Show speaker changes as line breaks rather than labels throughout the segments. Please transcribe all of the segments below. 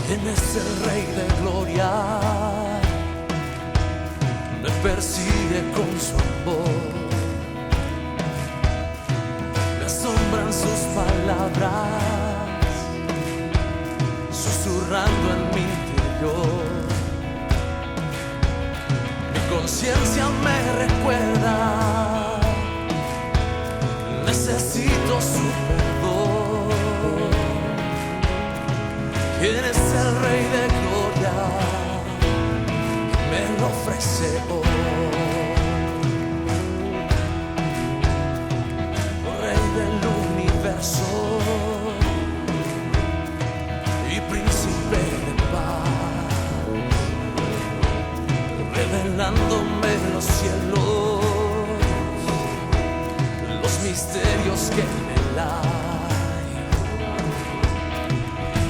¿Quién es el Rey de Gloria? Me persigue con su amor, me asombran sus palabras, susurrando en mi interior. Mi conciencia me recuerda, necesito su perdón. ¿Quién es el Rey de Gloria? Me lo ofrece hoy. Rey del universo y príncipe de paz, revelándome los cielos, los misterios que en él hay.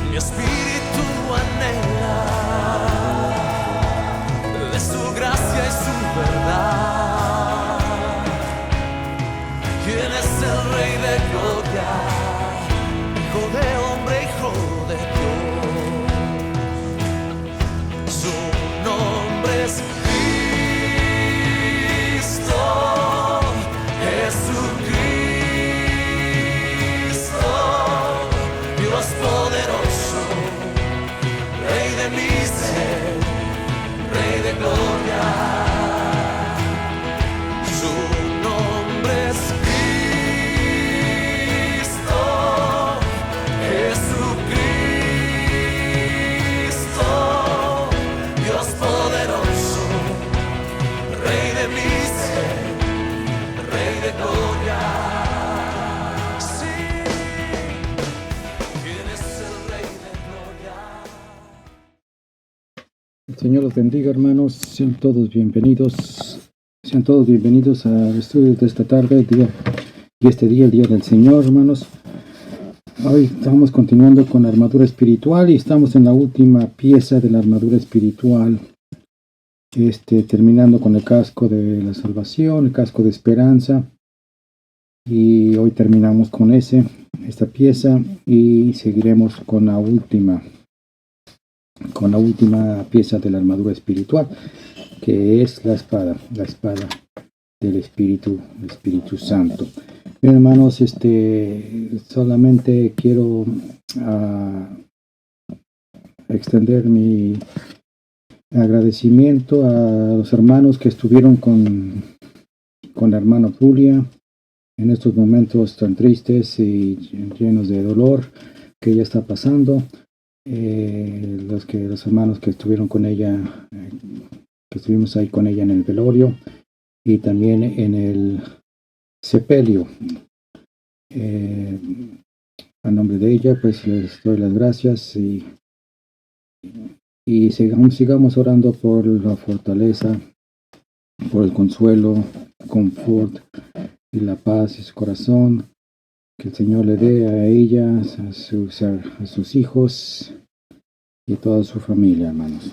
Mi espíritu anhela de su gracia y su verdad. ¿Quién es el Rey de Gloria? Hijo de hombre, hijo de Dios. Su nombre es Cristo, Jesucristo, Dios poderoso, Rey de mi ser, Rey de gloria. Su nombre es Cristo, Jesucristo, Dios poderoso, Rey de mi ser, Rey de gloria. Sí, ¿quién es el Rey de gloria?
El Señor los bendiga, hermanos. Sean todos bienvenidos al estudio de esta tarde, el día del Señor, hermanos. Hoy estamos continuando con la armadura espiritual y estamos en la última pieza de la armadura espiritual, terminando con el casco de la salvación, el casco de esperanza, y hoy terminamos con esta pieza y seguiremos con la última pieza de la armadura espiritual, que es la espada del Espíritu Santo. Bien, hermanos, solamente quiero extender mi agradecimiento a los hermanos que estuvieron con la hermana Julia en estos momentos tan tristes y llenos de dolor que ella está pasando. Los hermanos que estuvieron con ella, que estuvimos ahí con ella en el velorio y también en el sepelio. A nombre de ella, pues les doy las gracias y sigamos orando por la fortaleza, por el consuelo, confort y la paz en su corazón, que el Señor le dé a ella, a sus hijos y a toda su familia, hermanos.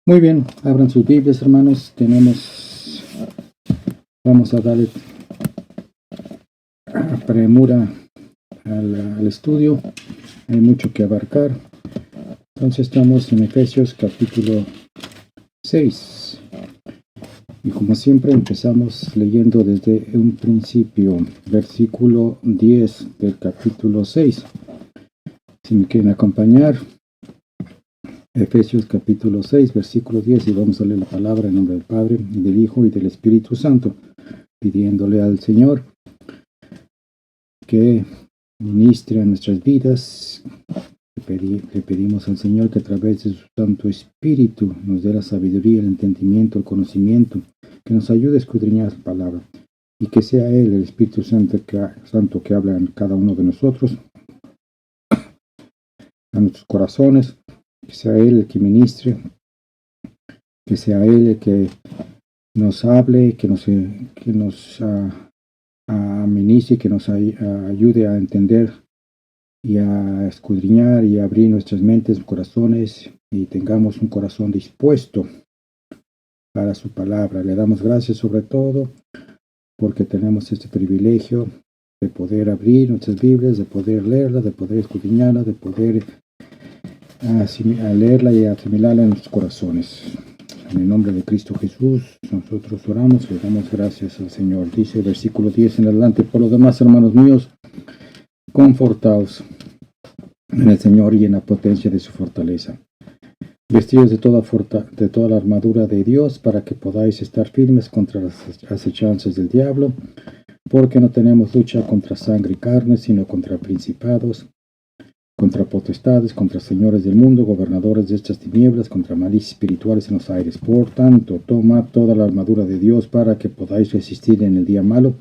Muy bien, abran sus Biblias, hermanos. Vamos a darle premura al estudio. Hay mucho que abarcar. Entonces estamos en Efesios capítulo 6. Y como siempre empezamos leyendo desde un principio, versículo 10 del capítulo 6. Si me quieren acompañar, Efesios capítulo 6, versículo 10, y vamos a leer la palabra en nombre del Padre, y del Hijo, y del Espíritu Santo, pidiéndole al Señor que ministre a nuestras vidas. Le pedimos al Señor que a través de su Santo Espíritu nos dé la sabiduría, el entendimiento, el conocimiento, que nos ayude a escudriñar su palabra, y que sea Él, el Espíritu Santo que habla en cada uno de nosotros, a nuestros corazones, que sea Él el que ministre, que sea Él el que nos hable, que nos ministre, que nos ayude a entender y a escudriñar y a abrir nuestras mentes, corazones, y tengamos un corazón dispuesto para su palabra. Le damos gracias sobre todo porque tenemos este privilegio de poder abrir nuestras Biblias, de poder leerlas, de poder escudriñarlas, de poder a leerla y a asimilarla en nuestros corazones. En el nombre de Cristo Jesús, nosotros oramos y le damos gracias al Señor. Dice el versículo 10 en adelante: por lo demás, hermanos míos, confortaos en el Señor y en la potencia de su fortaleza. Vestidos de toda la armadura de Dios, para que podáis estar firmes contra las acechanzas del diablo, porque no tenemos lucha contra sangre y carne, sino contra principados, contra potestades, contra señores del mundo, gobernadores de estas tinieblas, contra malicias espirituales en los aires. Por tanto, tomad toda la armadura de Dios para que podáis resistir en el día malo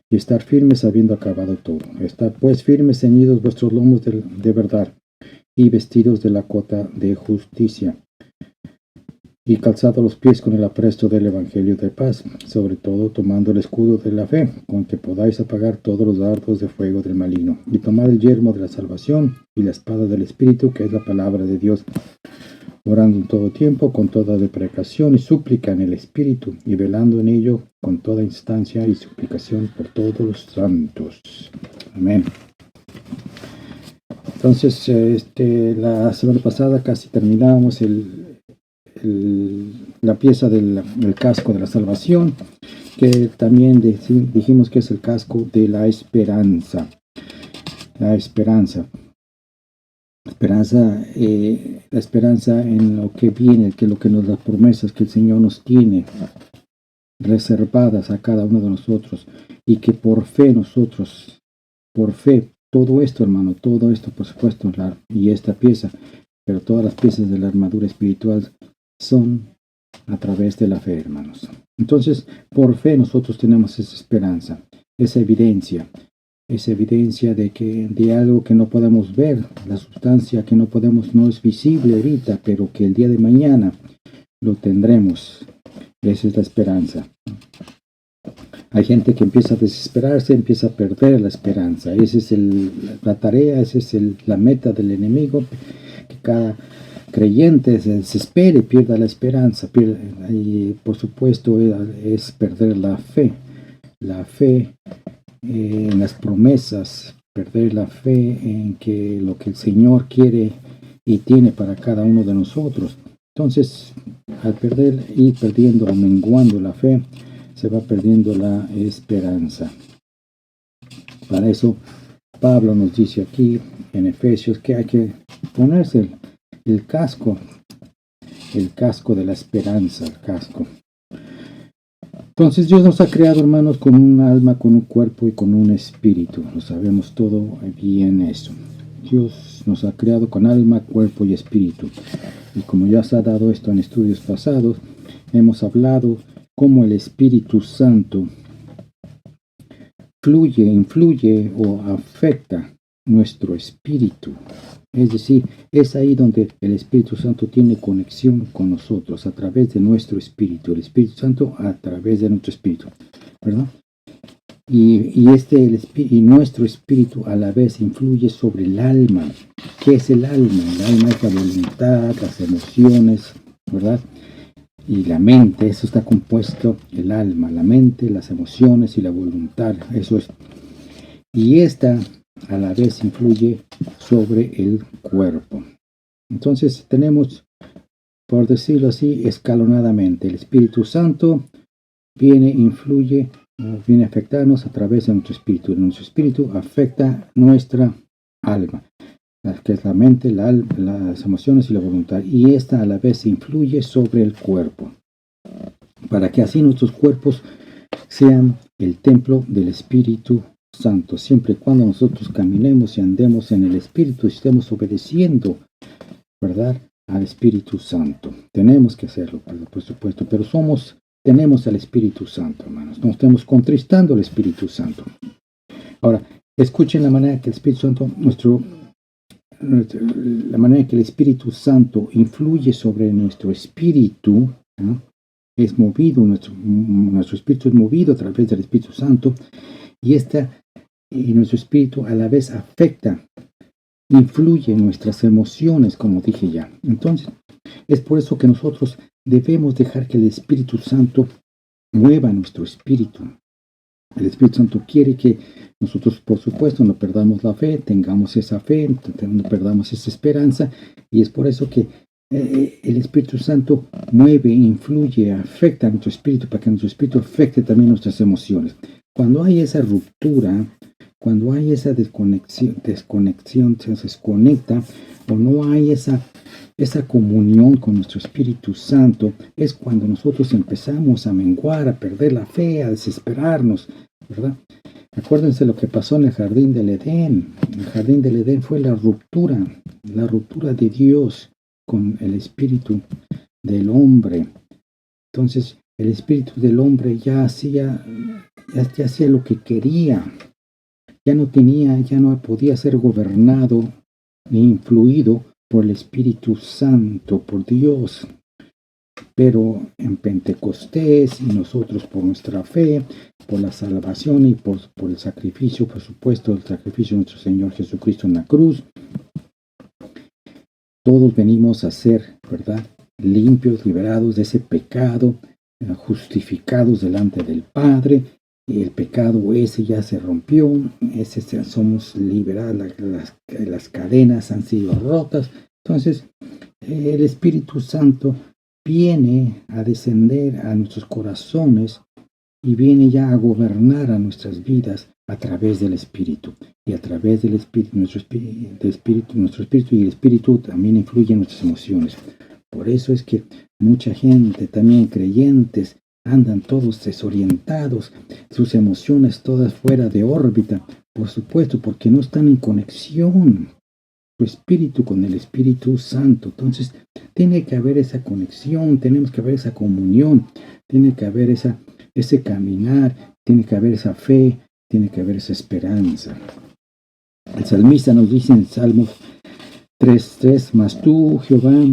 y estar firmes habiendo acabado todo. Estad pues firmes, ceñidos vuestros lomos de verdad y vestidos de la cota de justicia, y calzados los pies con el apresto del evangelio de paz, sobre todo tomando el escudo de la fe, con que podáis apagar todos los dardos de fuego del maligno, y tomad el yelmo de la salvación y la espada del Espíritu, que es la palabra de Dios, orando en todo tiempo con toda deprecación y súplica en el Espíritu, y velando en ello con toda instancia y suplicación por todos los santos. Amén. Entonces, la semana pasada casi terminábamos la pieza del casco de la salvación, que también dijimos que es el casco de la esperanza. La esperanza en lo que viene, que lo que nos las promesas que el Señor nos tiene reservadas a cada uno de nosotros, y que por fe nosotros, todo esto, hermano, todo esto, por supuesto, y esta pieza, pero todas las piezas de la armadura espiritual son a través de la fe, hermanos. Entonces, por fe nosotros tenemos esa esperanza, esa evidencia de algo que no podemos ver, la sustancia que no es visible ahorita, pero que el día de mañana lo tendremos. Esa es la esperanza. Hay gente que empieza a desesperarse, empieza a perder la esperanza. Esa es la tarea, esa es la meta del enemigo, que cada creyente se desespere y pierda la esperanza. Y por supuesto es perder la fe en las promesas, perder la fe en que lo que el Señor quiere y tiene para cada uno de nosotros. Entonces, al ir perdiendo o menguando la fe, se va perdiendo la esperanza. Para eso, Pablo nos dice aquí en Efesios que hay que ponerse el casco de la esperanza, el casco. Entonces, Dios nos ha creado, hermanos, con un alma, con un cuerpo y con un espíritu. Lo sabemos todo bien eso. Dios nos ha creado con alma, cuerpo y espíritu. Y como ya se ha dado esto en estudios pasados, hemos hablado cómo el Espíritu Santo influye o afecta nuestro espíritu. Es decir, es ahí donde el Espíritu Santo tiene conexión con nosotros, a través de nuestro espíritu. El Espíritu Santo a través de nuestro espíritu, ¿verdad? Y nuestro espíritu a la vez influye sobre el alma. ¿Qué es el alma? El alma es la voluntad, las emociones, ¿verdad? Y la mente, eso está compuesto, el alma, la mente, las emociones y la voluntad, eso es. Y esta a la vez influye sobre el cuerpo. Entonces tenemos, por decirlo así, escalonadamente, el Espíritu Santo viene a afectarnos a través de nuestro espíritu. Nuestro espíritu afecta nuestra alma, que es la mente, las emociones y la voluntad, y esta a la vez influye sobre el cuerpo, para que así nuestros cuerpos sean el templo del Espíritu Santo, siempre y cuando nosotros caminemos y andemos en el Espíritu y estemos obedeciendo, ¿verdad?, al Espíritu Santo. Tenemos que hacerlo, por supuesto, pero tenemos al Espíritu Santo, hermanos, no estamos contristando al Espíritu Santo. Ahora, escuchen la manera que el Espíritu Santo, la manera que el Espíritu Santo influye sobre nuestro espíritu, ¿no? Es movido, nuestro espíritu es movido a través del Espíritu Santo, y nuestro espíritu a la vez influye en nuestras emociones, como dije ya. Entonces, es por eso que nosotros debemos dejar que el Espíritu Santo mueva nuestro espíritu. El Espíritu Santo quiere que Nosotros, por supuesto, no perdamos la fe, tengamos esa fe, no perdamos esa esperanza, y es por eso que el Espíritu Santo mueve, influye, afecta a nuestro espíritu, para que nuestro espíritu afecte también nuestras emociones. Cuando hay esa ruptura, cuando hay esa desconexión, se desconecta, o no hay esa comunión con nuestro Espíritu Santo, es cuando nosotros empezamos a menguar, a perder la fe, a desesperarnos, ¿verdad? Acuérdense lo que pasó en el jardín del Edén. El jardín del Edén fue la ruptura de Dios con el espíritu del hombre. Entonces, el espíritu del hombre ya hacía lo que quería. Ya no podía ser gobernado ni influido por el Espíritu Santo, por Dios. Pero en Pentecostés, y nosotros por nuestra fe, por la salvación y por el sacrificio, por supuesto, el sacrificio de nuestro Señor Jesucristo en la cruz, todos venimos a ser, ¿verdad?, limpios, liberados de ese pecado, justificados delante del Padre. Y el pecado ese ya se rompió, somos liberados, las cadenas han sido rotas. Entonces, el Espíritu Santo viene a descender a nuestros corazones y viene ya a gobernar a nuestras vidas a través del Espíritu. Y a través del Espíritu, nuestro Espíritu y el Espíritu también influye en nuestras emociones. Por eso es que mucha gente, también creyentes, andan todos desorientados, sus emociones todas fuera de órbita, por supuesto, porque no están en conexión su espíritu con el Espíritu Santo. Entonces, tiene que haber esa conexión, tenemos que haber esa comunión, tiene que haber ese caminar, tiene que haber esa fe, tiene que haber esa esperanza. El salmista nos dice en Salmos 3:3, mas tú, Jehová,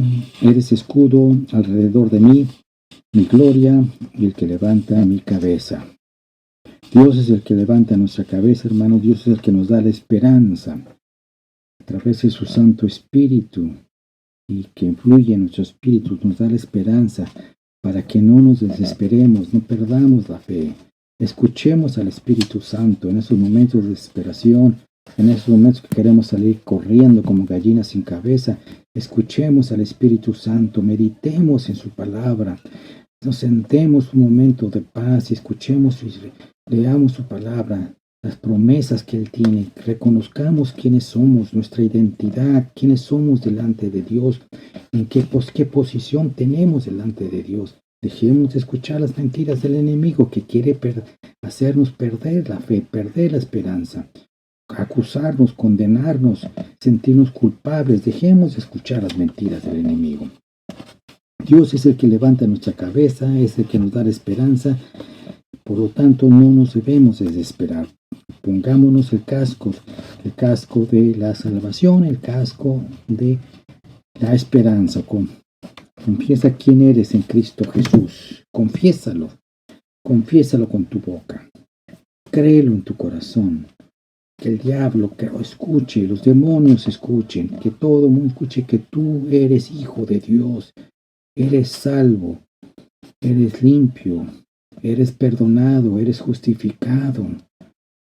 eres escudo alrededor de mí, mi gloria y el que levanta mi cabeza. Dios es el que levanta nuestra cabeza, hermano. Dios es el que nos da la esperanza a través de su Santo Espíritu, y que influye en nuestro espíritu, nos da la esperanza para que no nos desesperemos, no perdamos la fe. Escuchemos al Espíritu Santo en esos momentos de desesperación, en esos momentos que queremos salir corriendo como gallinas sin cabeza. Escuchemos al Espíritu Santo, meditemos en su palabra. Nos sentemos un momento de paz y escuchemos y leamos su palabra, las promesas que Él tiene. Reconozcamos quiénes somos, nuestra identidad, quiénes somos delante de Dios, en qué posición tenemos delante de Dios. Dejemos de escuchar las mentiras del enemigo que quiere hacernos perder la fe, perder la esperanza, acusarnos, condenarnos, sentirnos culpables. Dejemos de escuchar las mentiras del enemigo. Dios es el que levanta nuestra cabeza, es el que nos da la esperanza. Por lo tanto, no nos debemos desesperar. Pongámonos el casco de la salvación, el casco de la esperanza. Confiesa quién eres en Cristo Jesús. Confiésalo con tu boca. Créelo en tu corazón. Que el diablo escuche, los demonios escuchen, que todo el mundo escuche que tú eres hijo de Dios. Eres salvo, eres limpio, eres perdonado, eres justificado.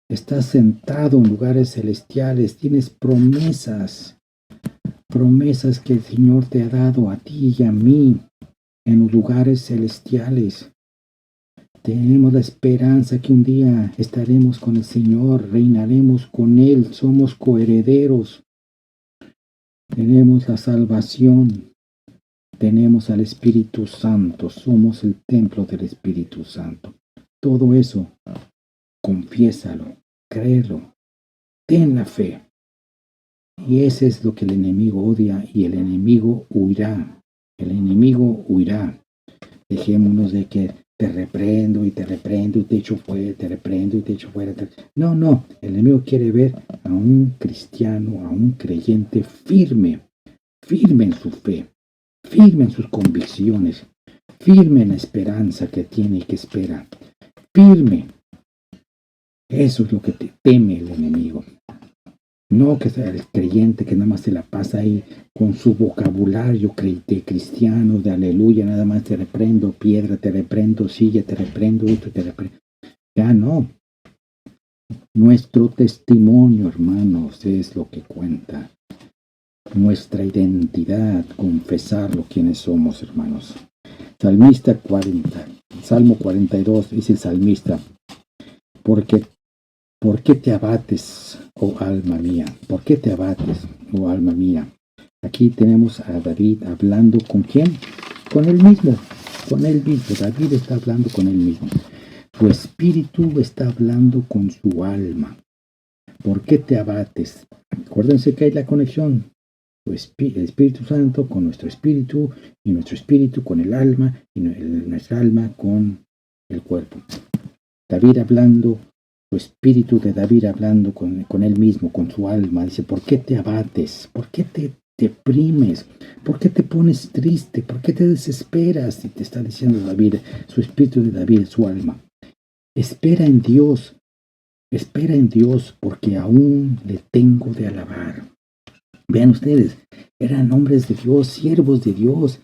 Estás sentado en lugares celestiales, tienes promesas que el Señor te ha dado a ti y a mí en los lugares celestiales. Tenemos la esperanza que un día estaremos con el Señor, reinaremos con Él, somos coherederos. Tenemos la salvación. Tenemos al Espíritu Santo, somos el templo del Espíritu Santo. Todo eso, confiésalo, créelo, ten la fe. Y ese es lo que el enemigo odia, y el enemigo huirá. El enemigo huirá. Dejémonos de que te reprendo y te echo fuera, te reprendo y te echo fuera. No, el enemigo quiere ver a un cristiano, a un creyente firme en su fe. Firme en sus convicciones, firme en la esperanza que tiene y que espera, firme. Eso es lo que te teme el enemigo. No que sea el creyente que nada más se la pasa ahí con su vocabulario de cristiano, de aleluya, nada más te reprendo piedra, te reprendo silla, te reprendo esto, te reprendo. Ya no. Nuestro testimonio, hermanos, es lo que cuenta. Nuestra identidad, confesarlo quienes somos, hermanos. Salmista 40, Salmo 42, dice el salmista, porque ¿por qué te abates, oh alma mía? ¿Por qué te abates, oh alma mía? Aquí tenemos a David hablando ¿con quién? Con él mismo, con él mismo. David está hablando con él mismo. Tu espíritu está hablando con su alma. ¿Por qué te abates? Acuérdense que hay la conexión. El Espíritu Santo con nuestro espíritu y nuestro espíritu con el alma y nuestra alma con el cuerpo. David hablando, tu espíritu de David hablando con él mismo, con su alma. Dice, ¿por qué te abates? ¿Por qué te deprimes? ¿Por qué te pones triste? ¿Por qué te desesperas? Y te está diciendo David, su espíritu de David, su alma. Espera en Dios, porque aún le tengo de alabar. Vean ustedes, eran hombres de Dios, siervos de Dios,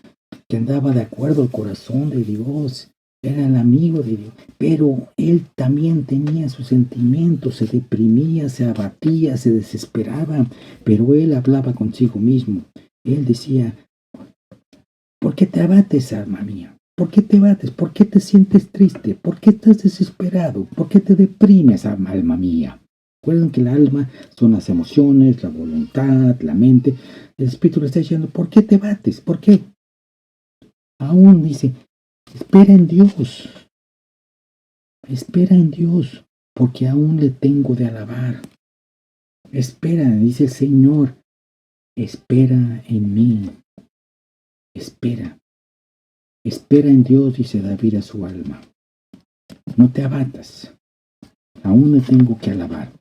que andaba de acuerdo al corazón de Dios, era el amigo de Dios, pero él también tenía sus sentimientos, se deprimía, se abatía, se desesperaba, pero él hablaba consigo mismo. Él decía, ¿por qué te abates, alma mía? ¿Por qué te abates? ¿Por qué te sientes triste? ¿Por qué estás desesperado? ¿Por qué te deprimes, alma mía? Recuerden que el alma son las emociones, la voluntad, la mente. El espíritu le está diciendo, ¿por qué te bates? ¿Por qué? Aún dice, espera en Dios, porque aún le tengo de alabar. Espera, dice el Señor, espera en mí. Espera en Dios, dice David a su alma. No te abatas, aún le tengo que alabar.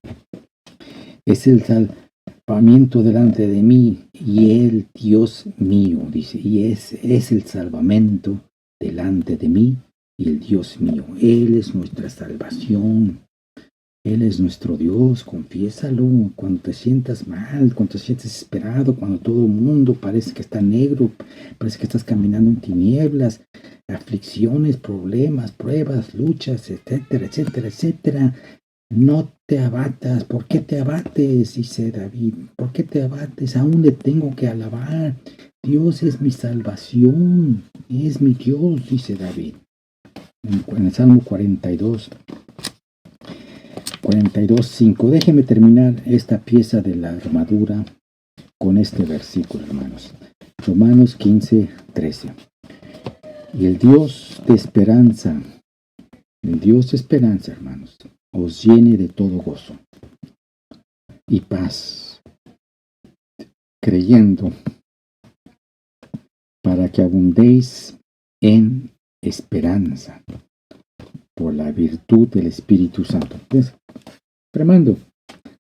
Es el salvamiento delante de mí y el Dios mío, dice, y es el salvamento delante de mí y el Dios mío. Él es nuestra salvación. Él es nuestro Dios, confiésalo cuando te sientas mal, cuando te sientes desesperado, cuando todo el mundo parece que está negro, parece que estás caminando en tinieblas, aflicciones, problemas, pruebas, luchas, etcétera, etcétera, etcétera. No te abatas. ¿Por qué te abates? Dice David. ¿Por qué te abates? Aún le tengo que alabar. Dios es mi salvación, es mi Dios, dice David. En el Salmo 42. 42:5. Déjeme terminar esta pieza de la armadura con este versículo, hermanos. Romanos 15:13. Y el Dios de esperanza, hermanos, os llene de todo gozo y paz, creyendo, para que abundéis en esperanza por la virtud del Espíritu Santo. ¿Ves? Tremendo,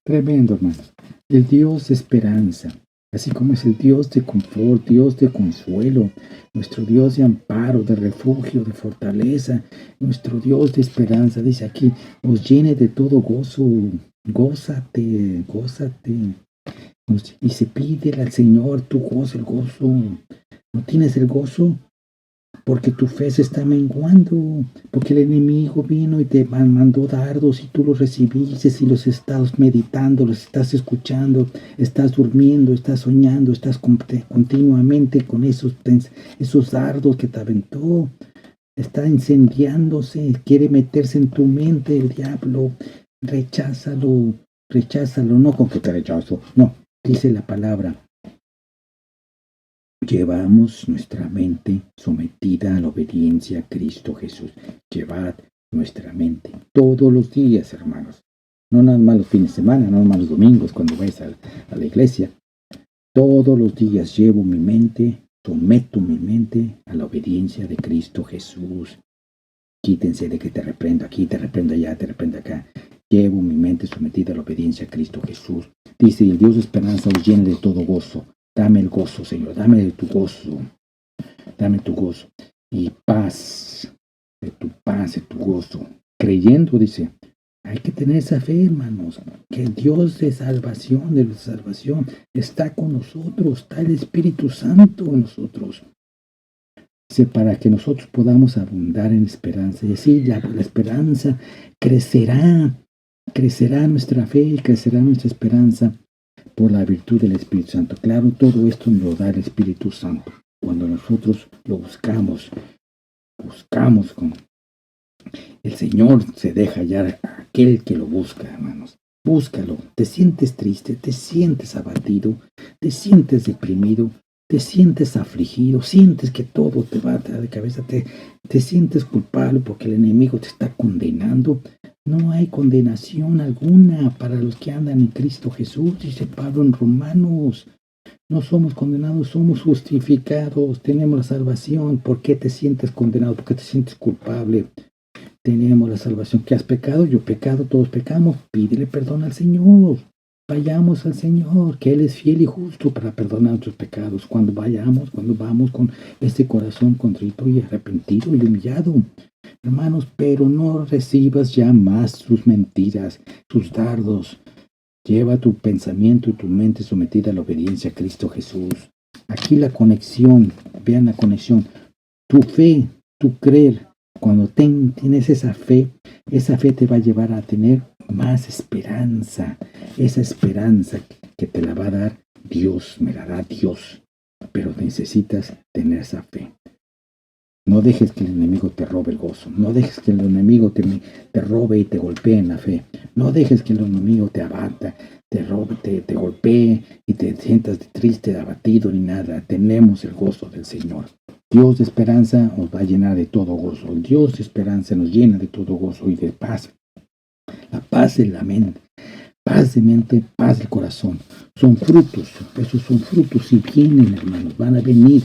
hermanos. El Dios de esperanza, así como es el Dios de confort, Dios de consuelo, nuestro Dios de amparo, de refugio, de fortaleza, nuestro Dios de esperanza, dice aquí, os llene de todo gozo, gózate. Y se pide al Señor tu gozo, el gozo. ¿No tienes el gozo? Porque tu fe se está menguando, porque el enemigo vino y te mandó dardos y tú los recibiste y los estás meditando, los estás escuchando, estás durmiendo, estás soñando, estás continuamente con esos dardos que te aventó, está incendiándose, quiere meterse en tu mente el diablo, recházalo, no con que te rechazo, no, dice la palabra. Llevamos nuestra mente sometida a la obediencia a Cristo Jesús. Llevad nuestra mente todos los días, hermanos. No nada más los fines de semana, no nada más los domingos cuando vais a la iglesia. Todos los días llevo mi mente, someto mi mente a la obediencia de Cristo Jesús. Quítense de que te reprendo aquí, te reprendo allá, te reprendo acá. Llevo mi mente sometida a la obediencia a Cristo Jesús. Dice, el Dios de esperanza os llene de todo gozo. Dame el gozo, Señor, dame tu gozo y paz, de tu gozo. Creyendo, dice, hay que tener esa fe, hermanos, que el Dios de salvación, está con nosotros, está el Espíritu Santo en nosotros. Dice, para que nosotros podamos abundar en esperanza. Y así la esperanza crecerá. crecerá nuestra fe y crecerá nuestra esperanza por la virtud del Espíritu Santo. Claro, todo esto nos lo da el Espíritu Santo. Cuando nosotros lo buscamos con el Señor, se deja hallar a aquel que lo busca, hermanos. Búscalo. Te sientes triste, te sientes abatido, te sientes deprimido, te sientes afligido, sientes que todo te va de cabeza, te sientes culpable porque el enemigo te está condenando. No hay condenación alguna para los que andan en Cristo Jesús, dice Pablo en Romanos. No somos condenados, somos justificados, tenemos la salvación. ¿Por qué te sientes condenado? ¿Por qué te sientes culpable? Tenemos la salvación. ¿Qué has pecado? Yo he pecado, todos pecamos. Pídele perdón al Señor. Vayamos al Señor, que Él es fiel y justo para perdonar nuestros pecados. Cuando vamos con este corazón contrito y arrepentido y humillado. Hermanos, pero no recibas ya más sus mentiras, sus dardos. Lleva tu pensamiento y tu mente sometida a la obediencia a Cristo Jesús. Aquí la conexión, vean la conexión. Tu fe, tu creer, cuando tienes esa fe te va a llevar a tener más esperanza. Esa esperanza que te la va a dar Dios, me la da Dios. Pero necesitas tener esa fe. No dejes que el enemigo te robe el gozo. No dejes que el enemigo te robe y te golpee en la fe. No dejes que el enemigo te abata, te robe, te golpee y te sientas triste, abatido ni nada. Tenemos el gozo del Señor. Dios de esperanza nos va a llenar de todo gozo. El Dios de esperanza nos llena de todo gozo y de paz. La paz de la mente, paz de mente, paz del corazón. Son frutos, esos son frutos y vienen, hermanos, van a venir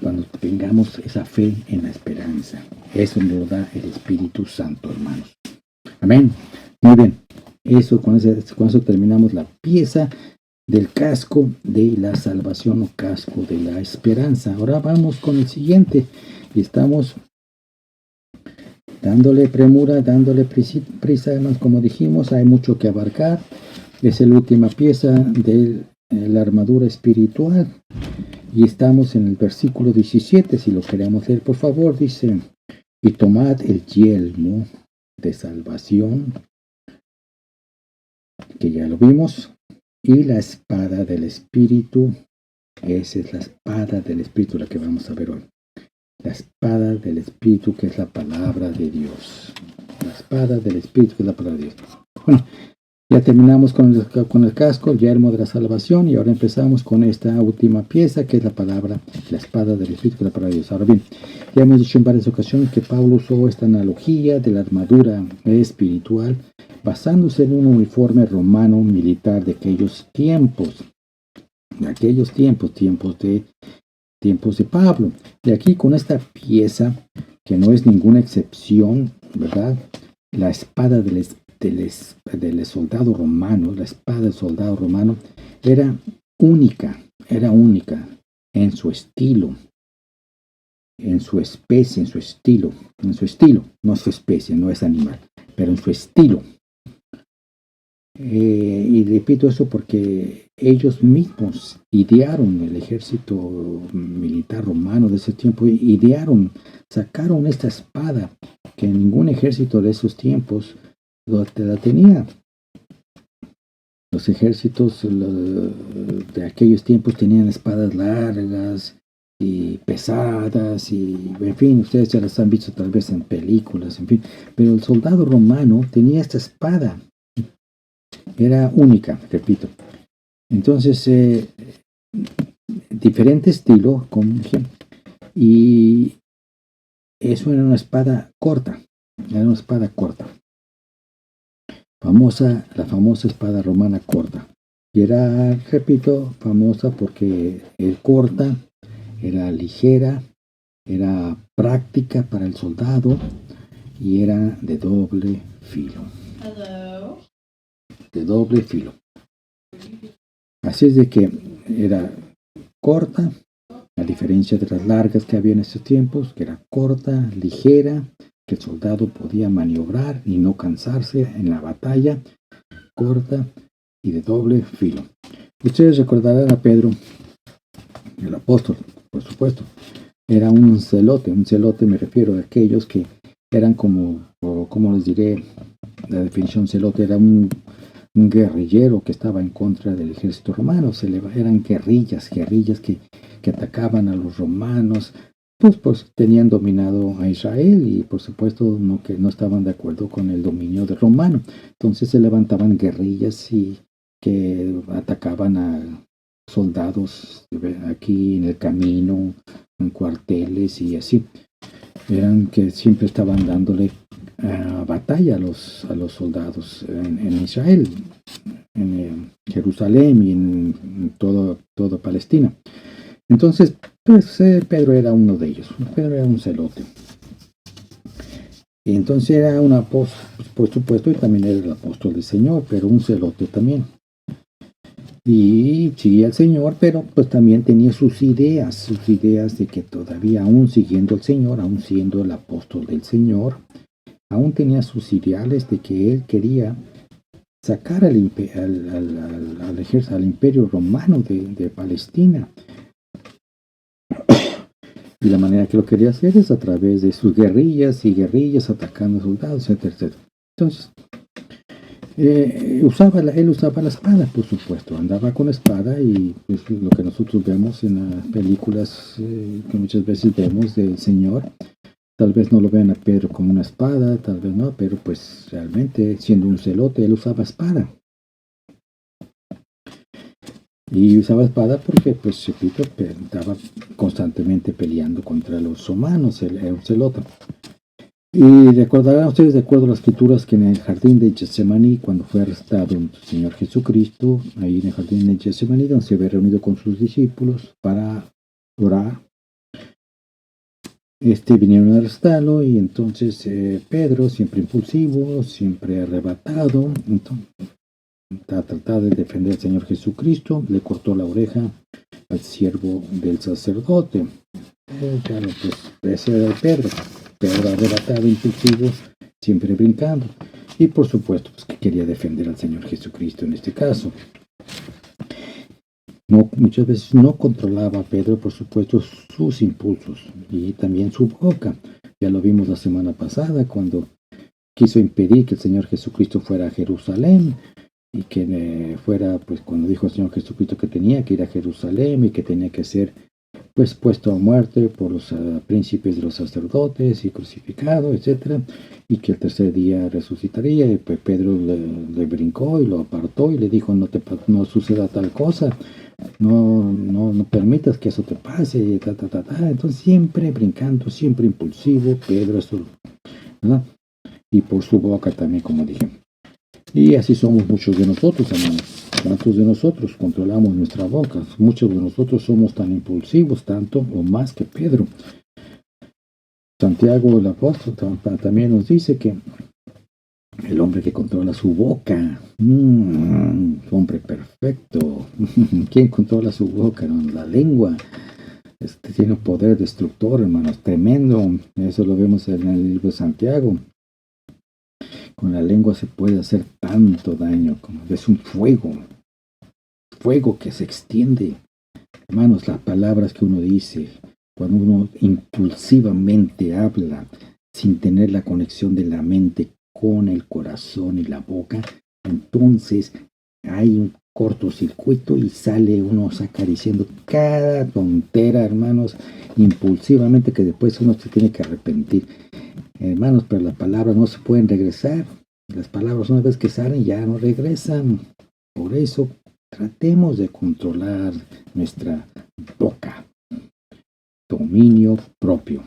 cuando tengamos esa fe en la esperanza. Eso nos lo da el Espíritu Santo, hermanos. Amén. Muy bien. Con eso terminamos la pieza del casco de la salvación o casco de la esperanza. Ahora vamos con el siguiente. Y estamos dándole premura, dándole prisa, hermanos. Como dijimos, hay mucho que abarcar. Es la última pieza de la armadura espiritual. Y estamos en el versículo 17, si lo queremos leer, por favor, dice: y tomad el yelmo de salvación, que ya lo vimos, y la espada del Espíritu. Esa es la espada del Espíritu, la que vamos a ver hoy. La espada del Espíritu, que es la palabra de Dios. La espada del Espíritu, que es la palabra de Dios. Bueno, ya terminamos con el casco, el yelmo de la salvación, y ahora empezamos con esta última pieza, que es la palabra, la espada del Espíritu, que es la palabra de Dios. Ahora bien, ya hemos dicho en varias ocasiones que Pablo usó esta analogía de la armadura espiritual, basándose en un uniforme romano militar de aquellos tiempos. Tiempos de Pablo. Y aquí con esta pieza, que no es ninguna excepción, ¿verdad? La espada del soldado romano, la espada del soldado romano, era única en su estilo, en su especie, en su estilo, no su especie, no es animal, pero en su estilo. Y repito eso porque ellos mismos idearon, el ejército militar romano de ese tiempo, sacaron esta espada que ningún ejército de esos tiempos la tenía. Los ejércitos de aquellos tiempos tenían espadas largas y pesadas, y en fin, ustedes ya las han visto tal vez en películas, en fin, pero el soldado romano tenía esta espada. Era única, repito. Entonces, diferente estilo, y eso era una espada corta. La famosa espada romana corta. Y era, repito, famosa porque era corta, era ligera, era práctica para el soldado y era de doble filo. De doble filo. Así es de que era corta, a diferencia de las largas que había en estos tiempos, que era corta, ligera, que el soldado podía maniobrar y no cansarse en la batalla, corta y de doble filo. Ustedes recordarán a Pedro, el apóstol, por supuesto. Era un celote me refiero a aquellos que eran como les diré, la definición celote era un guerrillero que estaba en contra del ejército romano. Eran guerrillas que atacaban a los romanos, pues tenían dominado a Israel y por supuesto que no estaban de acuerdo con el dominio de romano. Entonces se levantaban guerrillas y que atacaban a soldados aquí en el camino, en cuarteles y así. Eran que siempre estaban dándole batalla a los soldados en Israel, en Jerusalén y en toda Palestina. Entonces, pues Pedro era uno de ellos. Pedro era un celote. Y entonces era un apóstol, por supuesto, y también era el apóstol del Señor, pero un celote también. Y seguía al Señor, pero pues también tenía sus ideas de que todavía aún siguiendo al Señor, aún siendo el apóstol del Señor, aún tenía sus ideales de que él quería sacar al imperio romano de Palestina. Y la manera que lo quería hacer es a través de sus guerrillas atacando soldados, etcétera, etcétera. Entonces, él usaba la espada, por supuesto, andaba con la espada y pues, lo que nosotros vemos en las películas que muchas veces vemos del Señor, tal vez no lo vean a Pedro como una espada, tal vez no, pero pues realmente siendo un celote, él usaba espada. Y usaba espada porque, pues, repito, estaba constantemente peleando contra los romanos, era un celote. Y recordarán ustedes, de acuerdo a las escrituras, que en el jardín de Getsemaní, cuando fue arrestado el Señor Jesucristo, ahí en el jardín de Getsemaní, donde se había reunido con sus discípulos para orar, vinieron a arrestarlo y entonces Pedro, siempre impulsivo, siempre arrebatado, entonces, trataba de defender al Señor Jesucristo, le cortó la oreja al siervo del sacerdote. Claro, pues ese era Pedro arrebatado, impulsivo, siempre brincando. Y por supuesto, pues que quería defender al Señor Jesucristo en este caso. Muchas veces no controlaba a Pedro, por supuesto, sus impulsos y también su boca. Ya lo vimos la semana pasada cuando quiso impedir que el Señor Jesucristo fuera a Jerusalén y que fuera, pues cuando dijo el Señor Jesucristo que tenía que ir a Jerusalén y que tenía que ser pues puesto a muerte por los príncipes de los sacerdotes y crucificado, etcétera, y que el tercer día resucitaría. Y pues Pedro le brincó y lo apartó y le dijo: no suceda tal cosa, no permitas que eso te pase, y Entonces siempre brincando, siempre impulsivo, Pedro, ¿verdad? Y por su boca también, como dije. Y así somos muchos de nosotros, hermanos. ¿Cuántos de nosotros controlamos nuestra boca? Muchos de nosotros somos tan impulsivos, tanto o más que Pedro. Santiago, el apóstol, también nos dice que el hombre que controla su boca, hombre perfecto. ¿Quién controla su boca? La lengua. Tiene un poder destructor, hermanos, tremendo. Eso lo vemos en el libro de Santiago. Con la lengua se puede hacer tanto daño, como es un fuego que se extiende. Hermanos, las palabras que uno dice, cuando uno impulsivamente habla, sin tener la conexión de la mente con el corazón y la boca, entonces hay un cortocircuito y sale uno acariciando cada tontera, hermanos, impulsivamente, que después uno se tiene que arrepentir. Hermanos, pero las palabras no se pueden regresar. Las palabras, una vez que salen, ya no regresan. Por eso, tratemos de controlar nuestra boca. Dominio propio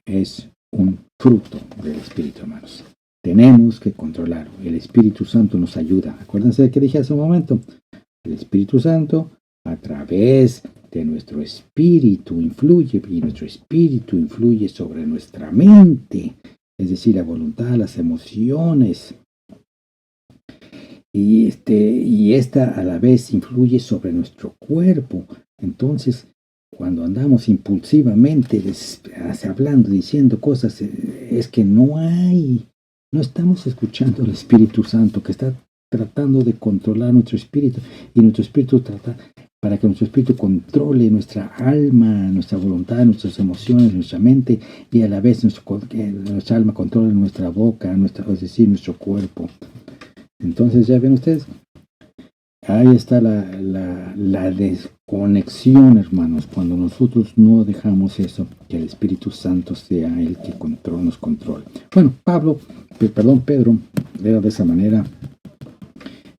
es un fruto del Espíritu, hermanos. Tenemos que controlar. El Espíritu Santo nos ayuda. Acuérdense de que dije hace un momento. El Espíritu Santo, a través de nuestro espíritu, influye, y nuestro espíritu influye sobre nuestra mente, es decir, la voluntad, las emociones. Y esta a la vez influye sobre nuestro cuerpo. Entonces, cuando andamos impulsivamente hablando, diciendo cosas, es que no estamos escuchando al Espíritu Santo, que está tratando de controlar nuestro espíritu, y nuestro espíritu trata para que nuestro espíritu controle nuestra alma, nuestra voluntad, nuestras emociones, nuestra mente, y a la vez que nuestra alma controle nuestra boca, es decir, nuestro cuerpo. Entonces, ya ven ustedes, ahí está la desconexión, hermanos, cuando nosotros no dejamos eso, que el Espíritu Santo sea el que nos controle. Bueno, Pedro era de esa manera.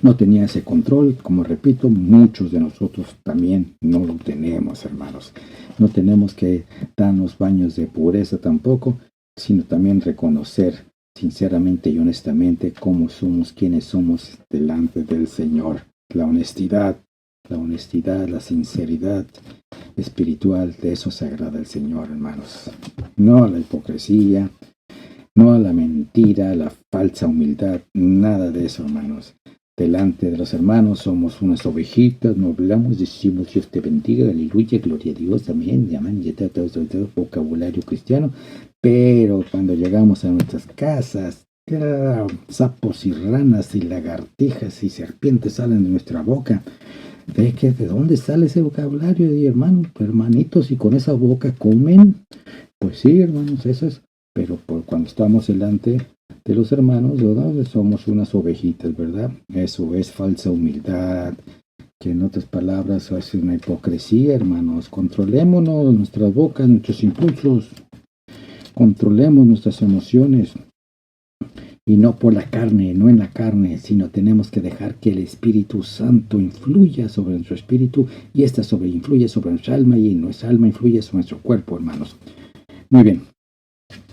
No tenía ese control, como repito, muchos de nosotros también no lo tenemos, hermanos. No tenemos que darnos baños de pureza tampoco, sino también reconocer sinceramente y honestamente cómo somos, quiénes somos delante del Señor. La honestidad, la sinceridad espiritual, de eso se agrada el Señor, hermanos. No a la hipocresía, no a la mentira, la falsa humildad, nada de eso, hermanos. Delante de los hermanos somos unas ovejitas, no hablamos, decimos Dios te bendiga, aleluya, gloria a Dios, amén, amén, todo vocabulario cristiano, pero cuando llegamos a nuestras casas, sapos y ranas y lagartijas y serpientes salen de nuestra boca. ¿De dónde sale ese vocabulario, hermanitos? Y con esa boca comen. Pues sí, hermanos, eso es. Pero cuando estamos delante de los hermanos, ¿verdad? Somos unas ovejitas, ¿verdad? Eso es falsa humildad, que en otras palabras es una hipocresía, hermanos. Controlémonos nuestras bocas, nuestros impulsos, controlemos nuestras emociones, y no por la carne, no en la carne, sino tenemos que dejar que el Espíritu Santo influya sobre nuestro espíritu, y esta influye sobre nuestra alma, y nuestra alma influye sobre nuestro cuerpo, hermanos. Muy bien.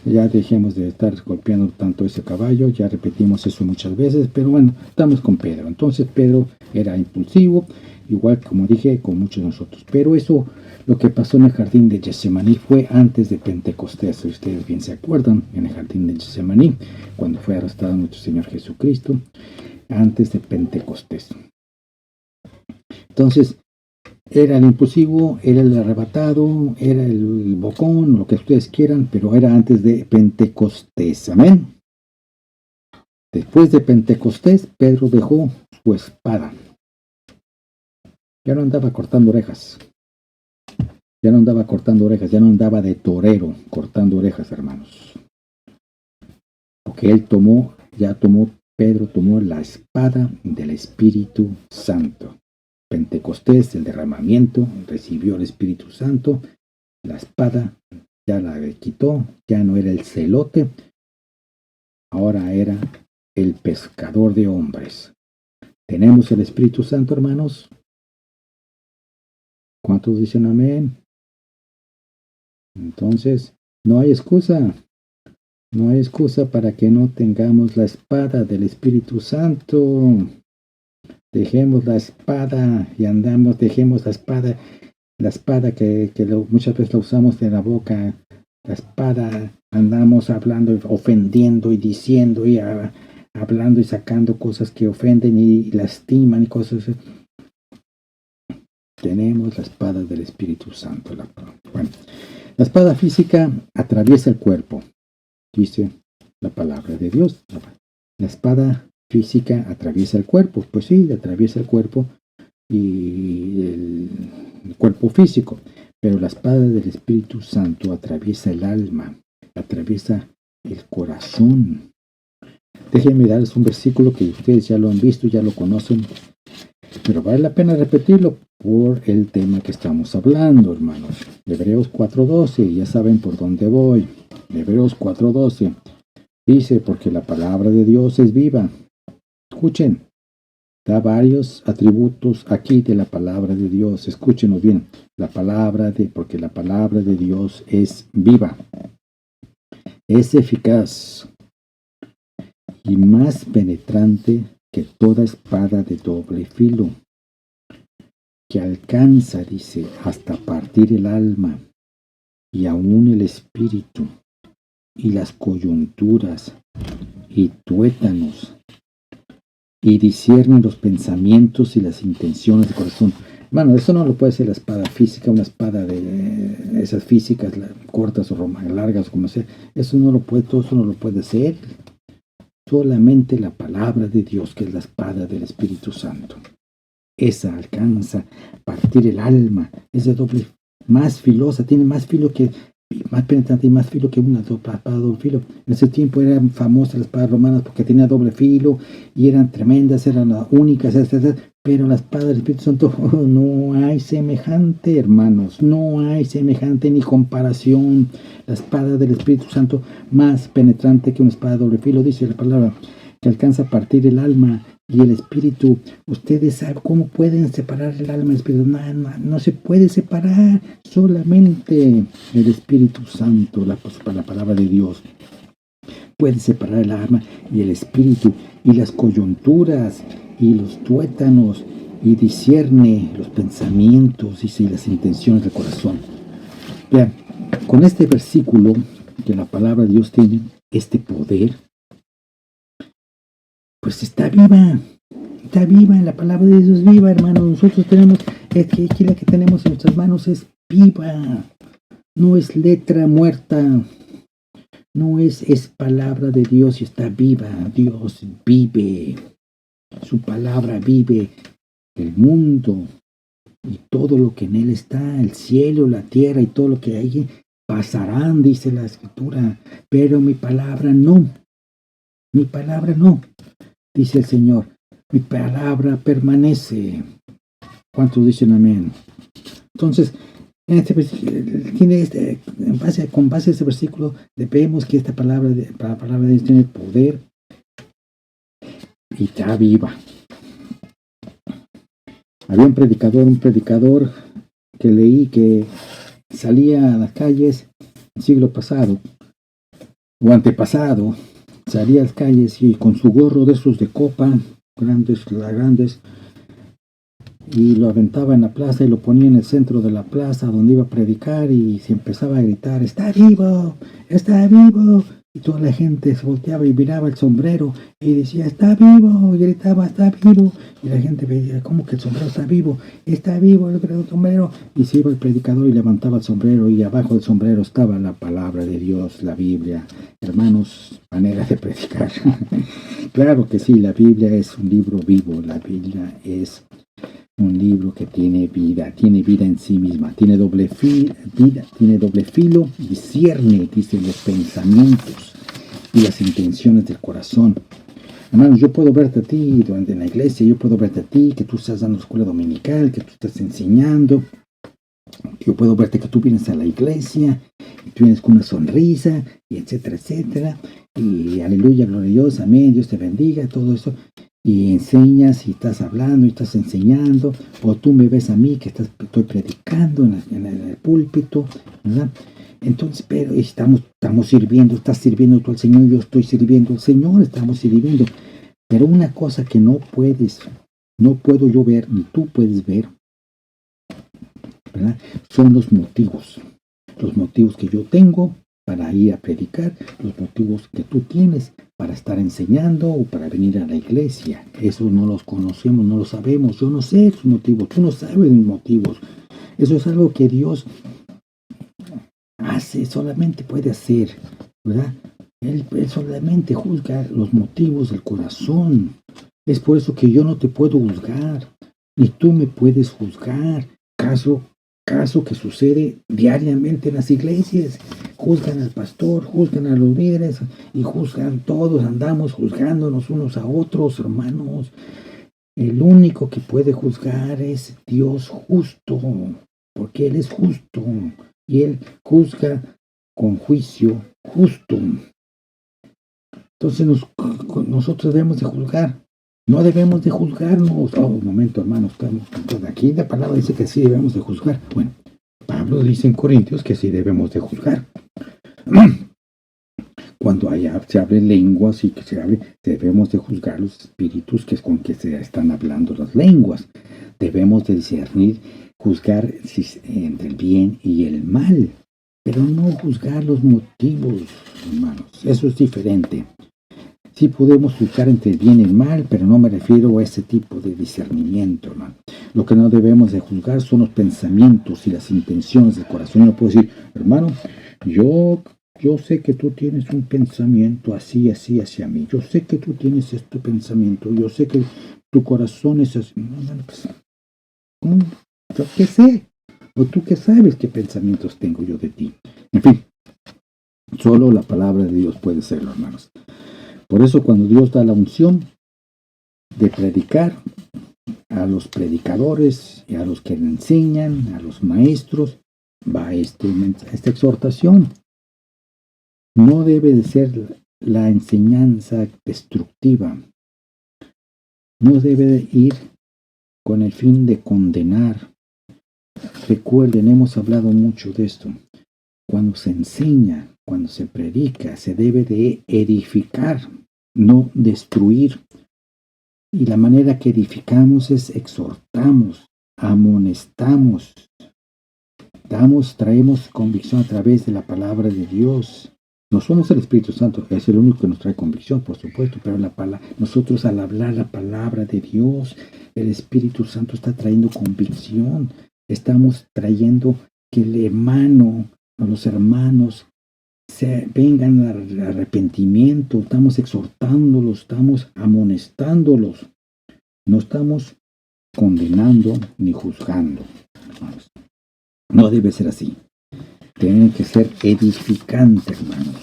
Ya dejemos de estar golpeando tanto ese caballo, ya repetimos eso muchas veces, pero bueno, estamos con Pedro. Entonces Pedro era impulsivo, igual como dije, con muchos de nosotros. Pero eso, lo que pasó en el jardín de Getsemaní, fue antes de Pentecostés. Si ustedes bien se acuerdan, en el jardín de Getsemaní, cuando fue arrestado nuestro Señor Jesucristo, antes de Pentecostés. Entonces, era el impulsivo, era el arrebatado, era el bocón, lo que ustedes quieran, pero era antes de Pentecostés. Amén. Después de Pentecostés, Pedro dejó su espada. Ya no andaba cortando orejas. Ya no andaba de torero cortando orejas, hermanos. Porque Pedro tomó la espada del Espíritu Santo. Pentecostés, el derramamiento, recibió el Espíritu Santo, la espada ya la quitó, ya no era el celote, ahora era el pescador de hombres. ¿Tenemos el Espíritu Santo, hermanos? ¿Cuántos dicen amén? Entonces, no hay excusa para que no tengamos la espada del Espíritu Santo. Dejemos la espada y dejemos la espada que muchas veces la usamos de la boca, la espada, andamos hablando, ofendiendo y diciendo y hablando y sacando cosas que ofenden y lastiman y cosas. Tenemos la espada del Espíritu Santo. La espada física atraviesa el cuerpo, dice la palabra de Dios. La espada física atraviesa el cuerpo, pues sí, atraviesa el cuerpo y el cuerpo físico, pero la espada del Espíritu Santo atraviesa el alma, atraviesa el corazón. Déjenme darles un versículo que ustedes ya lo han visto, ya lo conocen, pero vale la pena repetirlo por el tema que estamos hablando, hermanos. Hebreos 4:12, ya saben por dónde voy. Hebreos 4:12 dice, porque la palabra de Dios es viva. Escuchen, da varios atributos aquí de la palabra de Dios. Escúchenos bien. Porque la palabra de Dios es viva, es eficaz y más penetrante que toda espada de doble filo, que alcanza, dice, hasta partir el alma y aún el espíritu y las coyunturas y tuétanos, y discierne los pensamientos y las intenciones del corazón. Bueno, eso no lo puede ser la espada física, una espada de esas físicas, cortas o largas, como sea. Eso no lo puede, todo eso no lo puede ser. Solamente la palabra de Dios, que es la espada del Espíritu Santo. esa alcanza a partir el alma, es de doble, más filosa, tiene más filo que, más penetrante y más filo que una espada de doble filo. En ese tiempo eran famosas las espadas romanas porque tenía doble filo y eran tremendas, eran las únicas, pero la espada del Espíritu Santo no hay semejante, hermanos, no hay semejante ni comparación. La espada del Espíritu Santo más penetrante que una espada de doble filo, dice la palabra, que alcanza a partir el alma y el espíritu. Ustedes saben cómo pueden separar el alma y el espíritu. No se puede separar, solamente el Espíritu Santo, la palabra de Dios, puede separar el alma y el espíritu y las coyunturas y los tuétanos y discierne los pensamientos y las intenciones del corazón. Vean, con este versículo que la palabra de Dios tiene este poder, pues está viva, la palabra de Dios es viva, hermano. Nosotros tenemos, aquí la que tenemos en nuestras manos es viva, no es letra muerta, no es palabra de Dios y está viva. Dios vive, su palabra vive. El mundo y todo lo que en él está, el cielo, la tierra y todo lo que hay, pasarán, dice la Escritura, pero mi palabra no, dice el Señor, mi palabra permanece. ¿Cuántos dicen amén? Entonces, en con base a este versículo, vemos que esta palabra de Dios tiene poder y está viva. Había un predicador que leí que salía a las calles el siglo pasado o antepasado, salía a las calles y con su gorro de esos de copa, grandes, y lo aventaba en la plaza y lo ponía en el centro de la plaza donde iba a predicar y se empezaba a gritar, ¡está vivo! ¡Está vivo! Y toda la gente se volteaba y miraba el sombrero y decía, ¡está vivo! Y gritaba, ¡está vivo! Y la gente veía, ¿cómo que el sombrero está vivo? ¡Está vivo el sombrero! Y se iba el predicador y levantaba el sombrero y abajo del sombrero estaba la palabra de Dios, la Biblia. Hermanos, manera de predicar. Claro que sí, la Biblia es un libro vivo, la Biblia es un libro que tiene vida en sí misma, tiene doble filo, discierne, dice, los pensamientos y las intenciones del corazón. Hermanos, yo puedo verte a ti durante la iglesia, yo puedo verte a ti que tú estás dando escuela dominical, que tú estás enseñando, yo puedo verte que tú vienes a la iglesia, y tú vienes con una sonrisa, y etcétera, etcétera, y aleluya, gloria a Dios, amén, Dios te bendiga, todo eso. Y enseñas y estás hablando y estás enseñando, o tú me ves a mí que estoy predicando en el púlpito, ¿verdad? Entonces, pero estamos sirviendo, estás sirviendo tú al Señor, yo estoy sirviendo al Señor, estamos sirviendo. Pero una cosa que no puedo yo ver, ni tú puedes ver, ¿verdad? Son los motivos que yo tengo para ir a predicar, los motivos que tú tienes para estar enseñando o para venir a la iglesia. Eso no los conocemos, no lo sabemos. Yo no sé sus motivos, tú no sabes mis motivos. Eso es algo que Dios hace, solamente puede hacer, ¿verdad? Él solamente juzga los motivos del corazón. Es por eso que yo no te puedo juzgar, ni tú me puedes juzgar. Caso que sucede diariamente en las iglesias. Juzgan al pastor, juzgan a los líderes y juzgan todos, andamos juzgándonos unos a otros, hermanos. El único que puede juzgar es Dios justo, porque Él es justo y Él juzga con juicio justo. Entonces nosotros debemos de juzgar. No debemos de juzgarnos. Un momento, hermanos, aquí la palabra dice que sí debemos de juzgar. Bueno, Pablo dice en Corintios que sí debemos de juzgar. Cuando se abren lenguas y que debemos de juzgar los espíritus que es con que se están hablando las lenguas. Debemos de discernir, juzgar entre el bien y el mal, pero no juzgar los motivos, hermanos. Eso es diferente. Sí podemos juzgar entre el bien y el mal, pero no me refiero a ese tipo de discernimiento, hermano. Lo que no debemos de juzgar son los pensamientos y las intenciones del corazón. Yo no puedo decir, hermano, yo sé que tú tienes un pensamiento así hacia mí. Yo sé que tú tienes este pensamiento. Yo sé que tu corazón es así. No, pues, ¿Cómo? ¿Yo qué sé? ¿O tú qué sabes qué pensamientos tengo yo de ti? En fin, solo la palabra de Dios puede serlo, hermanos. Por eso cuando Dios da la unción de predicar a los predicadores y a los que le enseñan, a los maestros, va esta exhortación. No debe de ser la enseñanza destructiva. No debe de ir con el fin de condenar. Recuerden, hemos hablado mucho de esto. Cuando se enseña, cuando se predica, se debe de edificar, no destruir. Y la manera que edificamos es exhortamos, amonestamos, traemos convicción a través de la palabra de Dios. No somos el Espíritu Santo, es el único que nos trae convicción, por supuesto, pero nosotros al hablar la palabra de Dios, el Espíritu Santo está trayendo convicción. Estamos trayendo que el hermano o los hermanos vengan al arrepentimiento, estamos exhortándolos, estamos amonestándolos, no estamos condenando ni juzgando, hermanos. No debe ser así. Tiene que ser edificante, hermanos.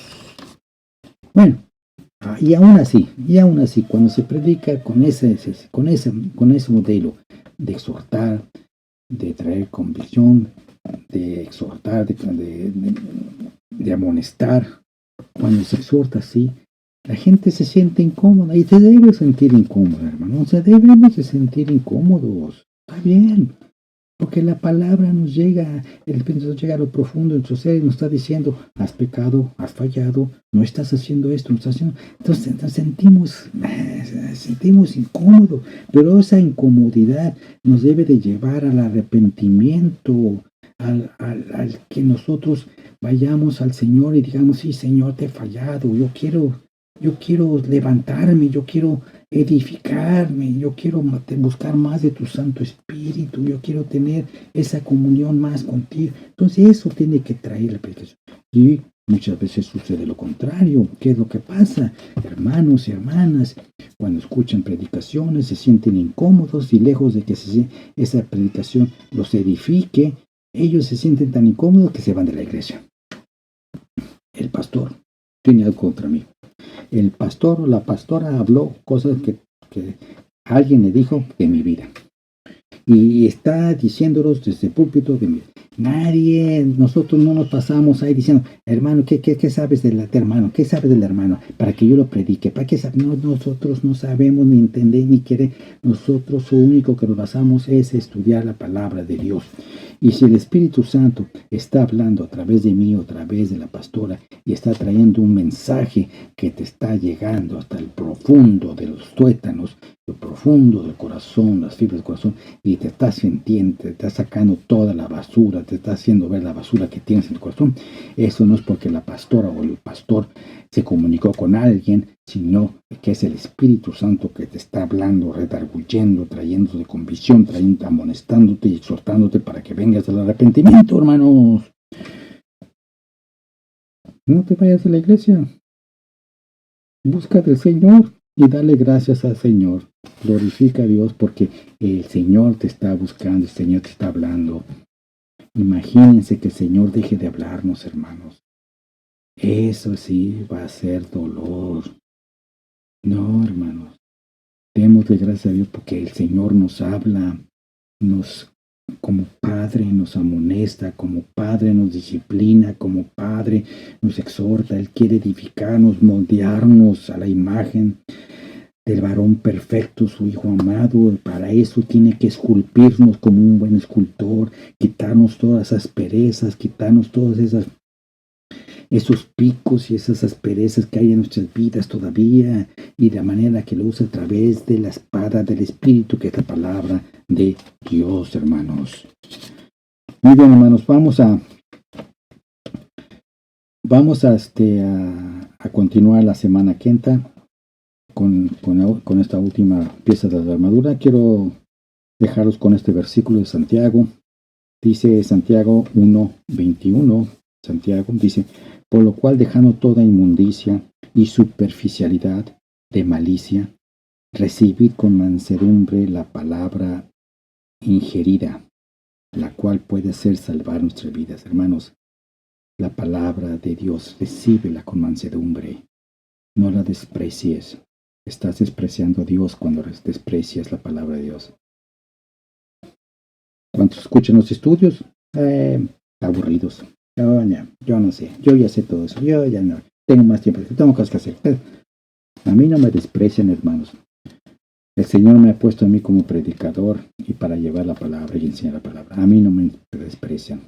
Bueno, y aún así, cuando se predica con ese modelo de exhortar, de traer convicción, de exhortar, de amonestar, cuando se exhorta así, la gente se siente incómoda y se debe sentir incómoda, hermano. Debemos de sentir incómodos. Está bien. Porque la palabra nos llega, el Espíritu nos llega a lo profundo de nuestro ser y nos está diciendo, has pecado, has fallado, no estás haciendo esto, no estás haciendo. Entonces nos sentimos incómodos, pero esa incomodidad nos debe de llevar al arrepentimiento, al que nosotros vayamos al Señor y digamos, sí, Señor, te he fallado, yo quiero levantarme, yo quiero edificarme, yo quiero buscar más de tu Santo Espíritu, yo quiero tener esa comunión más contigo. Entonces eso tiene que traer la predicación. Y muchas veces sucede lo contrario. ¿Qué es lo que pasa? Hermanos y hermanas, cuando escuchan predicaciones se sienten incómodos y lejos de que esa predicación los edifique, ellos se sienten tan incómodos que se van de la iglesia. El pastor tiene algo contra mí. El pastor o la pastora habló cosas que alguien le dijo de mi vida. Y está diciéndolos desde el púlpito de mi vida. Nosotros no nos pasamos ahí diciendo, hermano, ¿qué sabes del hermano? ¿Qué sabes del hermano? Para que yo lo predique. ¿Para qué sabes? No, nosotros no sabemos ni entender ni querer. Nosotros lo único que nos basamos es estudiar la palabra de Dios. Y si el Espíritu Santo está hablando a través de mí o a través de la pastora y está trayendo un mensaje que te está llegando hasta el profundo de los tuétanos, lo profundo del corazón, las fibras del corazón, y te estás sintiendo, te está sacando toda la basura, te está haciendo ver la basura que tienes en el corazón, eso no es porque la pastora o el pastor se comunicó con alguien, sino que es el Espíritu Santo que te está hablando, redarguyendo, trayéndote convicción, amonestándote y exhortándote para que vengas al arrepentimiento, hermanos. No te vayas de la iglesia. Busca del Señor y dale gracias al Señor. Glorifica a Dios porque el Señor te está buscando, el Señor te está hablando. Imagínense que el Señor deje de hablarnos, hermanos. Eso sí va a ser dolor. No, hermanos. Démosle gracias a Dios porque el Señor nos habla, como Padre nos amonesta, como Padre nos disciplina, como Padre nos exhorta. Él quiere edificarnos, moldearnos a la imagen del varón perfecto, su Hijo amado. Para eso tiene que esculpirnos como un buen escultor, quitarnos todas esas asperezas, quitarnos todas esos picos y esas asperezas que hay en nuestras vidas todavía, y de manera que lo usa a través de la espada del Espíritu, que es la palabra de Dios, hermanos. Muy bien, hermanos, vamos a continuar la semana que entra con esta última pieza de la armadura. Quiero dejaros con este versículo de Santiago. Dice Santiago 1:21. Santiago dice: por lo cual, dejando toda inmundicia y superficialidad de malicia, recibid con mansedumbre la palabra ingerida, la cual puede hacer salvar nuestras vidas. Hermanos, la palabra de Dios, recíbela con mansedumbre. No la desprecies. Estás despreciando a Dios cuando desprecias la palabra de Dios. ¿Cuántos escuchan los estudios? Aburridos. Yo no sé. Yo ya sé todo eso. Yo ya no. Tengo más tiempo. Tengo cosas que hacer. A mí no me desprecian, hermanos. El Señor me ha puesto a mí como predicador y para llevar la palabra y enseñar la palabra. A mí no me desprecian.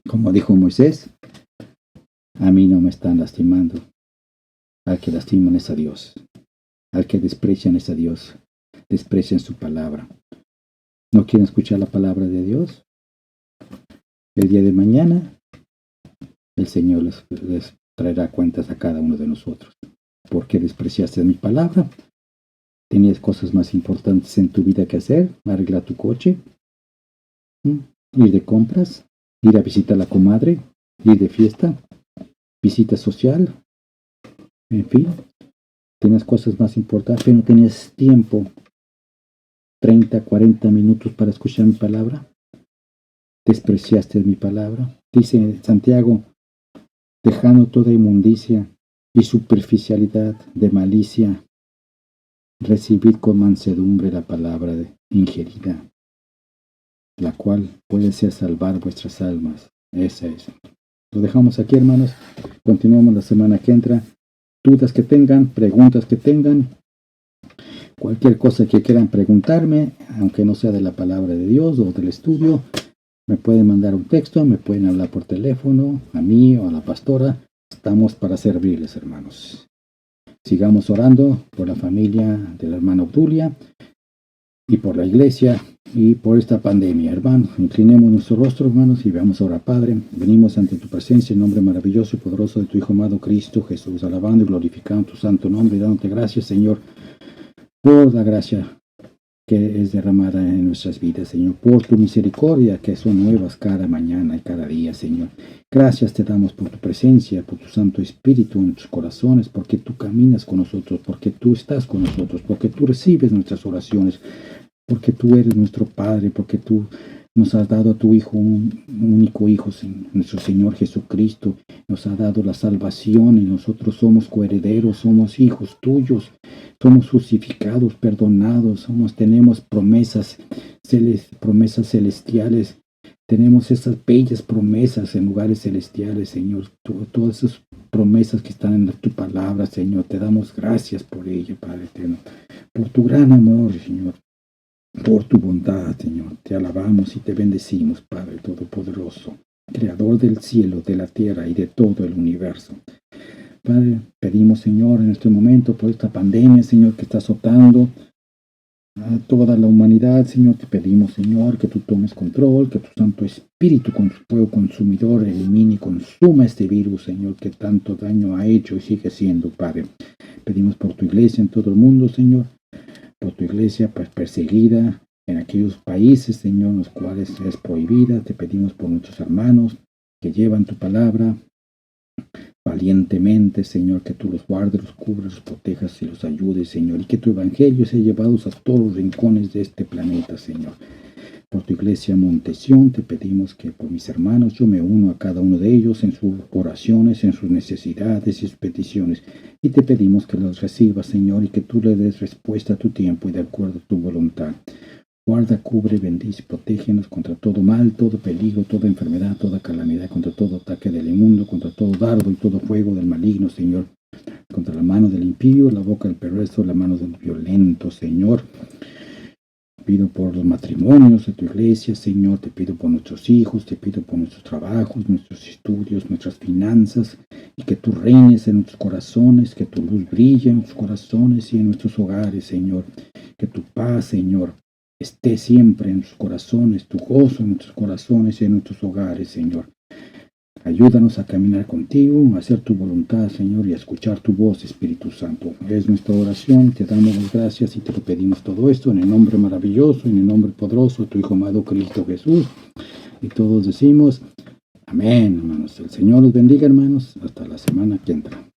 Como dijo Moisés, a mí no me están lastimando. Al que lastiman es a Dios. Al que desprecian es a Dios. Desprecian su palabra. ¿No quieren escuchar la palabra de Dios? El día de mañana, el Señor les traerá cuentas a cada uno de nosotros. ¿Por qué despreciaste mi palabra? ¿Tenías cosas más importantes en tu vida que hacer? ¿Arreglar tu coche? ¿Ir de compras? ¿Ir a visitar a la comadre? ¿Ir de fiesta? ¿Visita social? En fin, tenías cosas más importantes, pero no tenías tiempo, 30, 40 minutos para escuchar mi palabra. Despreciaste mi palabra. Dice Santiago, dejando toda inmundicia y superficialidad de malicia, recibid con mansedumbre la palabra ingerida, la cual puede ser salvar vuestras almas. Esa es. Lo dejamos aquí, hermanos. Continuamos la semana que entra. Dudas que tengan, preguntas que tengan, cualquier cosa que quieran preguntarme, aunque no sea de la palabra de Dios o del estudio, me pueden mandar un texto, me pueden hablar por teléfono, a mí o a la pastora. Estamos para servirles, hermanos. Sigamos orando por la familia de la hermana Obdulia y por la iglesia y por esta pandemia, hermanos. Inclinemos nuestro rostro, hermanos, y veamos ahora, Padre. Venimos ante tu presencia en nombre maravilloso y poderoso de tu Hijo amado Cristo Jesús, alabando y glorificando tu santo nombre y dándote gracias, Señor, por la gracia que es derramada en nuestras vidas, Señor, por tu misericordia que son nuevas cada mañana y cada día, Señor. Gracias te damos por tu presencia, por tu Santo Espíritu en nuestros corazones, porque tú caminas con nosotros, porque tú estás con nosotros, porque tú recibes nuestras oraciones, porque tú eres nuestro Padre, porque tú nos has dado a tu Hijo, un único Hijo, nuestro Señor Jesucristo, nos ha dado la salvación y nosotros somos coherederos, somos hijos tuyos, somos justificados, perdonados, tenemos promesas celestiales, tenemos esas bellas promesas en lugares celestiales, Señor, todas esas promesas que están en tu palabra, Señor, te damos gracias por ello, Padre eterno, por tu gran amor, Señor, por tu bondad, Señor. Te alabamos y te bendecimos, Padre Todopoderoso, Creador del cielo, de la tierra y de todo el universo. Padre, pedimos, Señor, en este momento por esta pandemia, Señor, que está azotando a toda la humanidad, Señor, te pedimos, Señor, que tú tomes control, que tu Santo Espíritu con su fuego consumidor elimine y consuma este virus, Señor, que tanto daño ha hecho y sigue siendo, Padre. Pedimos por tu iglesia en todo el mundo, Señor, por tu iglesia pues, perseguida en aquellos países, Señor, en los cuales es prohibida. Te pedimos por nuestros hermanos que llevan tu palabra valientemente, Señor, que tú los guardes, los cubras, los protejas y los ayudes, Señor, y que tu evangelio sea llevado a todos los rincones de este planeta, Señor. Por tu iglesia Montesión te pedimos que por mis hermanos yo me uno a cada uno de ellos en sus oraciones, en sus necesidades y sus peticiones, y te pedimos que los recibas, Señor, y que tú le des respuesta a tu tiempo y de acuerdo a tu voluntad. Guarda, cubre, bendice y protégenos contra todo mal, todo peligro, toda enfermedad, toda calamidad, contra todo ataque del inmundo, contra todo dardo y todo fuego del maligno, Señor, contra la mano del impío, la boca del perverso, la mano del violento, Señor. Pido por los matrimonios de tu iglesia, Señor, te pido por nuestros hijos, te pido por nuestros trabajos, nuestros estudios, nuestras finanzas, y que tú reines en nuestros corazones, que tu luz brille en nuestros corazones y en nuestros hogares, Señor, que tu paz, Señor, esté siempre en nuestros corazones, tu gozo en nuestros corazones y en nuestros hogares, Señor. Ayúdanos a caminar contigo, a hacer tu voluntad, Señor, y a escuchar tu voz, Espíritu Santo. Es nuestra oración, te damos las gracias y te lo pedimos todo esto en el nombre maravilloso, en el nombre poderoso de tu Hijo amado Cristo Jesús. Y todos decimos, amén, hermanos. El Señor los bendiga, hermanos. Hasta la semana que entra.